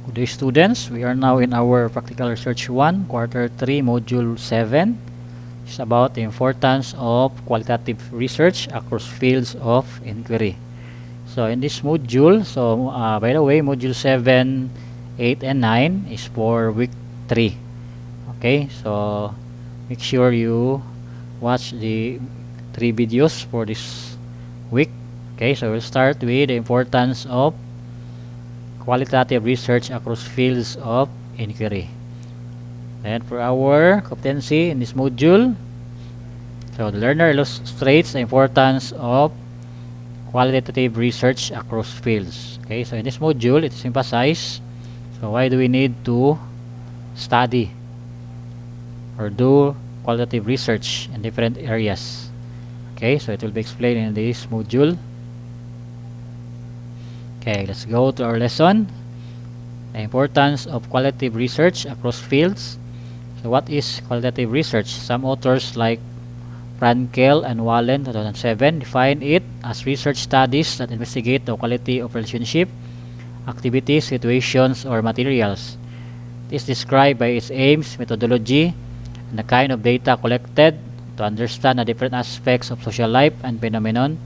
Good day, students. We are now in our Practical Research 1, Quarter 3, Module 7. It's about the importance of qualitative research across fields of inquiry. So in this module, by the way, Module 7, 8, and 9 is for week 3. Okay, so make sure you watch the 3 videos for this week. Okay, so we'll start with the importance of qualitative research across fields of inquiry. And for our competency in this module, so the learner illustrates the importance of qualitative research across fields. Okay, so in this module, it is emphasized. So why do we need to study or do qualitative research in different areas? Okay, so it will be explained in this module. Okay, let's go to our lesson. The importance of qualitative research across fields. So what is qualitative research? Some authors like Frankel and Wallen 2007 define it as research studies that investigate the quality of relationship, activities, situations, or materials. It is described by its aims, methodology, and the kind of data collected to understand the different aspects of social life and phenomenon.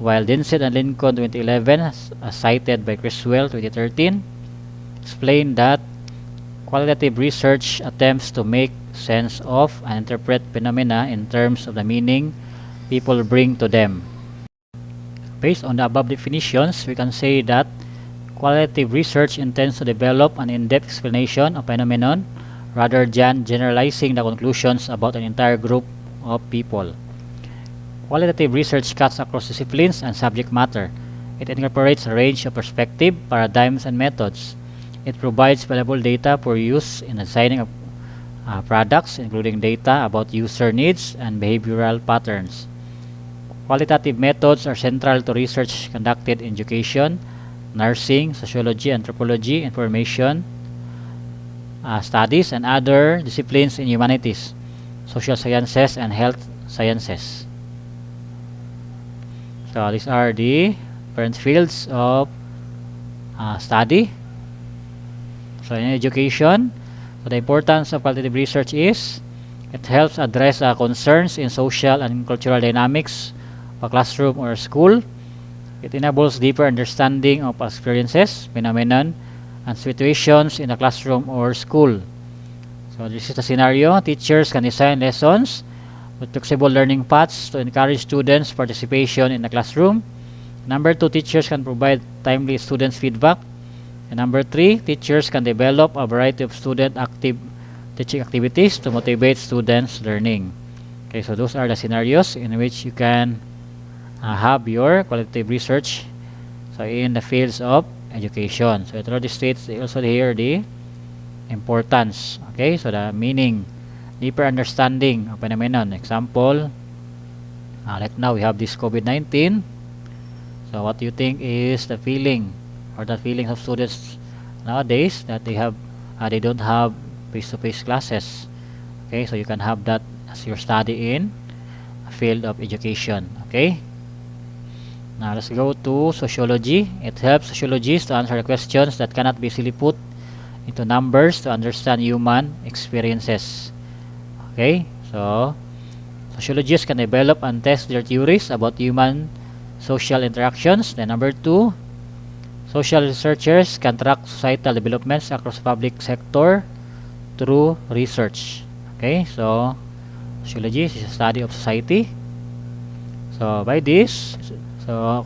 While Dinset and Lincoln 2011, as cited by Criswell 2013, explained that qualitative research attempts to make sense of and interpret phenomena in terms of the meaning people bring to them. Based on the above definitions, we can say that qualitative research intends to develop an in-depth explanation of phenomenon rather than generalizing the conclusions about an entire group of people. Qualitative research cuts across disciplines and subject matter. It incorporates a range of perspectives, paradigms, and methods. It provides valuable data for use in designing products, including data about user needs and behavioral patterns. Qualitative methods are central to research conducted in education, nursing, sociology, anthropology, information studies, and other disciplines in humanities, social sciences, and health sciences. So these are the different fields of study. So in education, so the importance of qualitative research is it helps address concerns in social and cultural dynamics of a classroom or a school. It enables deeper understanding of experiences, phenomenon, and situations in a classroom or school. So this is the scenario. Teachers can design lessons with flexible learning paths to encourage students' participation in the classroom. Number 2, teachers can provide timely students' feedback. And number 3, teachers can develop a variety of student teaching activities to motivate students' learning. Okay, so those are the scenarios in which you can have your qualitative research so in the fields of education. So it already states also here the importance. Okay, so the meaning, deeper understanding of phenomenon. Example, like now we have this COVID-19. So what do you think is the feeling or the feelings of students nowadays that they don't have face-to-face classes? Okay, so you can have that as your study in a field of education. Okay, now let's go to sociology. It helps sociologists to answer questions that cannot be easily put into numbers to understand human experiences. Okay, so sociologists can develop and test their theories about human social interactions. Then number 2, social researchers can track societal developments across public sector through research. Okay, so sociology is a study of society. So by this, so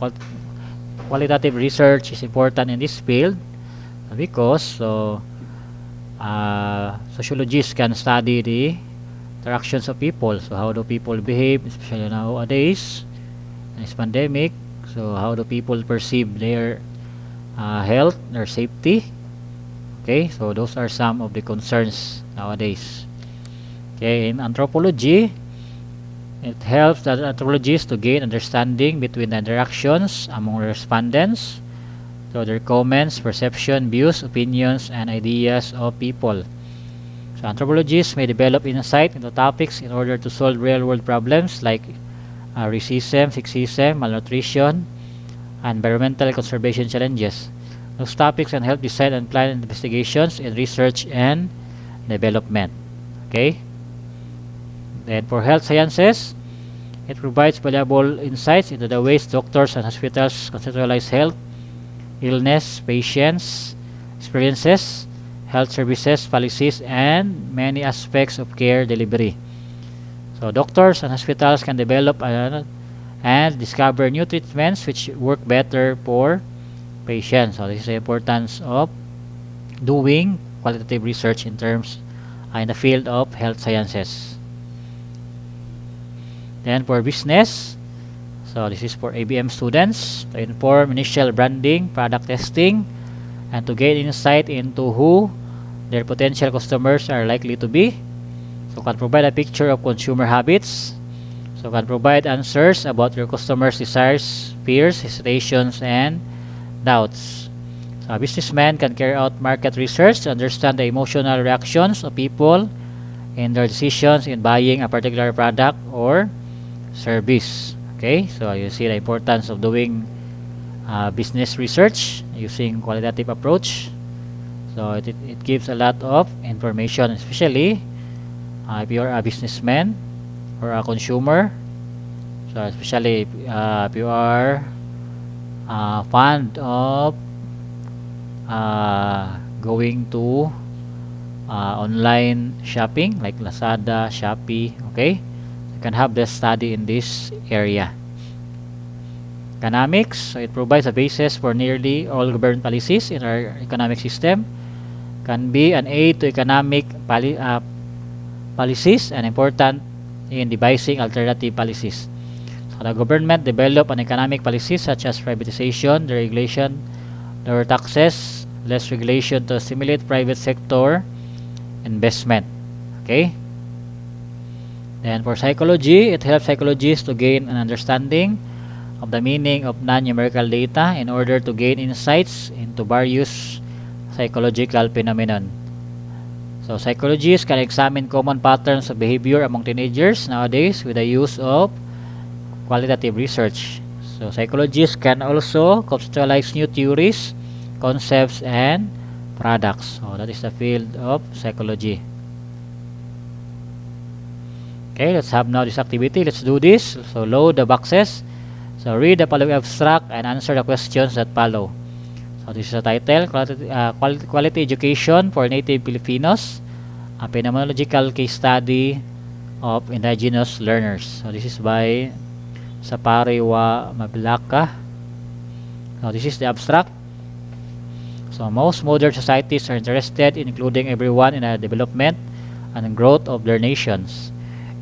qualitative research is important in this field because sociologists can study the interactions of people. So how do people behave, especially nowadays in this pandemic? So how do people perceive their health, their safety? Okay, so those are some of the concerns nowadays. Okay, in anthropology, it helps the anthropologists to gain understanding between the interactions among respondents, so their comments, perception, views, opinions, and ideas of people. So anthropologists may develop insight into topics in order to solve real-world problems like racism, sexism, malnutrition, and environmental conservation challenges. Those topics can help design and plan investigations in research and development. Okay? Then for health sciences, it provides valuable insights into the ways doctors and hospitals conceptualize health, illness, patients, experiences, health services, policies, and many aspects of care delivery. So doctors and hospitals can develop and discover new treatments which work better for patients. So this is the importance of doing qualitative research in terms in the field of health sciences. Then for business, so this is for ABM students to inform initial branding, product testing, and to gain insight into who their potential customers are likely to be. So can provide a picture of consumer habits. So can provide answers about your customers' desires, fears, hesitations, and doubts. So a businessman can carry out market research to understand the emotional reactions of people in their decisions in buying a particular product or service. Okay, so you see the importance of doing business research using qualitative approach. So it gives a lot of information, especially if you're a businessman or a consumer. So especially if you are fond of going to online shopping like Lazada, Shopee, okay, you can have the study in this area. Economics, so it provides a basis for nearly all government policies in our economic system. Can be an aid to economic policies and important in devising alternative policies. So the government develop an economic policies such as privatization, deregulation, lower taxes, less regulation to stimulate private sector investment. Okay. Then for psychology, it helps psychologists to gain an understanding of the meaning of non-numerical data in order to gain insights into various psychological phenomenon. So psychologists can examine common patterns of behavior among teenagers nowadays with the use of qualitative research. So psychologists can also conceptualize new theories, concepts, and products. So that is the field of psychology. Okay, let's have now this activity. Let's do this. So load the boxes. So read the following abstract and answer the questions that follow. So this is the title, Quality Education for Native Filipinos, a phenomenological case study of indigenous learners. So this is by Sapariwa Mablaka. So this is the abstract. So most modern societies are interested in including everyone in the development and growth of their nations.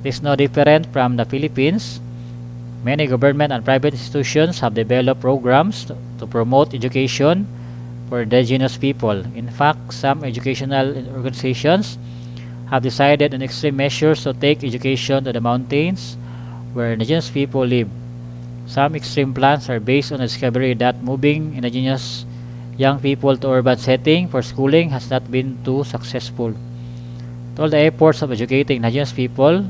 It is no different from the Philippines. Many government and private institutions have developed programs to promote education for indigenous people. In fact, some educational organizations have decided on extreme measures to take education to the mountains where indigenous people live. Some extreme plans are based on the discovery that moving indigenous young people to urban setting for schooling has not been too successful. With all the efforts of educating indigenous people,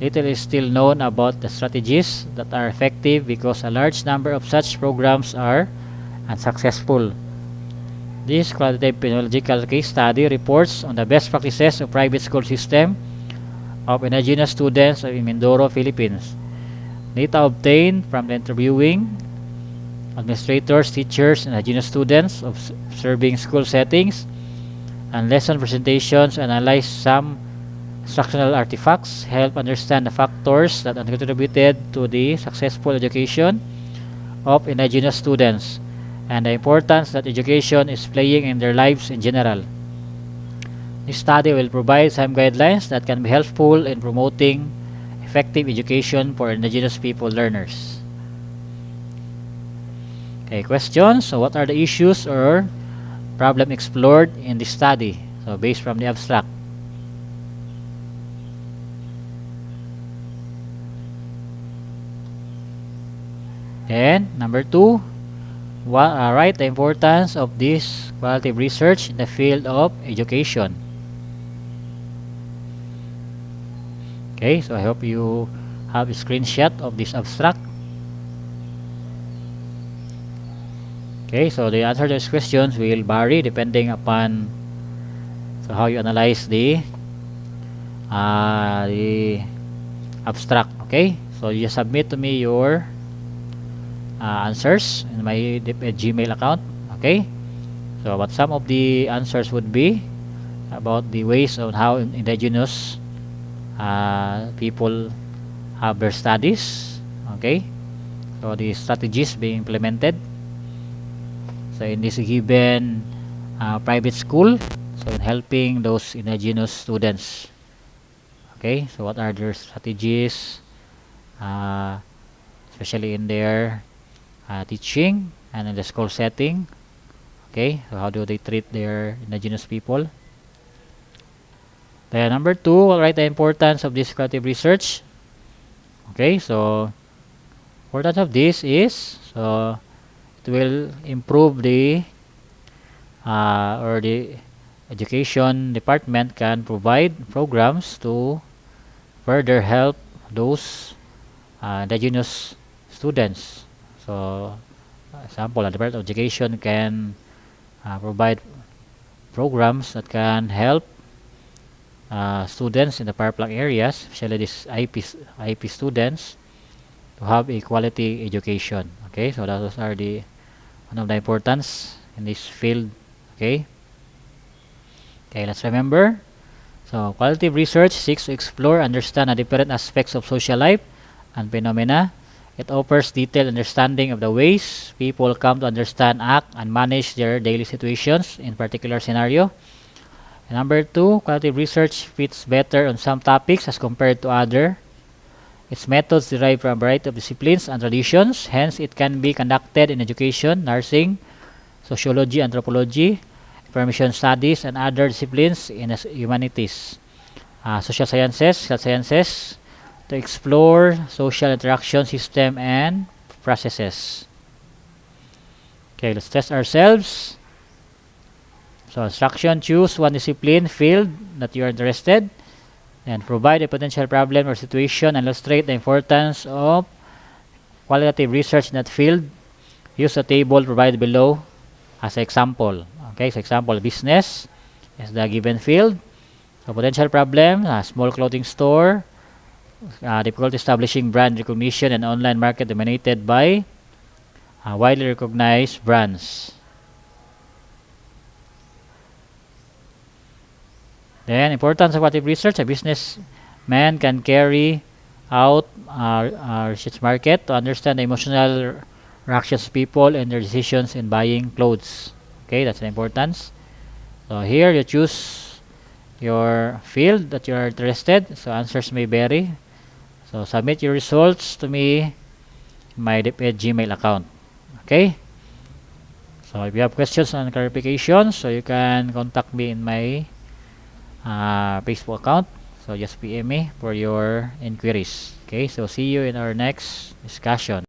little is still known about the strategies that are effective because a large number of such programs are unsuccessful. This qualitative pedagogical case study reports on the best practices of private school system of indigenous students in Mindoro, Philippines. Data obtained from the interviewing administrators, teachers, and indigenous students observing school settings and lesson presentations and analyze some instructional artifacts help understand the factors that contributed to the successful education of indigenous students and the importance that education is playing in their lives in general. This study will provide some guidelines that can be helpful in promoting effective education for indigenous people learners. Okay, questions. So what are the issues or problem explored in this study? So based from the abstract. And number 2, write the importance of this qualitative research in the field of education. Okay, so I hope you have a screenshot of this abstract. Okay, so the answer to these questions will vary depending upon how you analyze the abstract. Okay, so you just submit to me your answers in my Gmail account. Okay, so what some of the answers would be about the ways on how indigenous people have their studies. Okay, so the strategies being implemented. So in this given private school, so in helping those indigenous students. Okay, so what are their strategies, uh, especially in their teaching and in the school setting? Okay, so how do they treat their indigenous people? Then number two, we'll write the importance of this qualitative research. Okay, so importance of this is, so it will improve the education department can provide programs to further help those indigenous students. So example, the Department of Education can provide programs that can help students in the Paraplang areas, especially these IP students, to have a quality education. Okay, so those are the one of the importance in this field. Okay, okay, let's remember. So qualitative research seeks to explore, understand the different aspects of social life and phenomena. It offers detailed understanding of the ways people come to understand, act, and manage their daily situations in particular scenario. And number two, qualitative research fits better on some topics as compared to other. Its methods derive from a variety of disciplines and traditions, hence it can be conducted in education, nursing, sociology, anthropology, information studies, and other disciplines in the humanities, social sciences, health sciences, to explore social interaction system and processes. Okay, let's test ourselves. So instruction, choose one discipline, field that you are interested, and provide a potential problem or situation and illustrate the importance of qualitative research in that field. Use the table provided below as an example. Okay, so example, business is the given field. So potential problem, a small clothing store, difficulty establishing brand recognition and online market dominated by widely recognized brands. Then, importance of qualitative research. A businessman can carry out research market to understand the emotional reactions of people and their decisions in buying clothes. Okay, that's the importance. So here you choose your field that you are interested. So answers may vary. So submit your results to me in my Gmail account. Okay. So if you have questions and clarifications, so you can contact me in my Facebook account. So just PM me for your inquiries. Okay, so see you in our next discussion.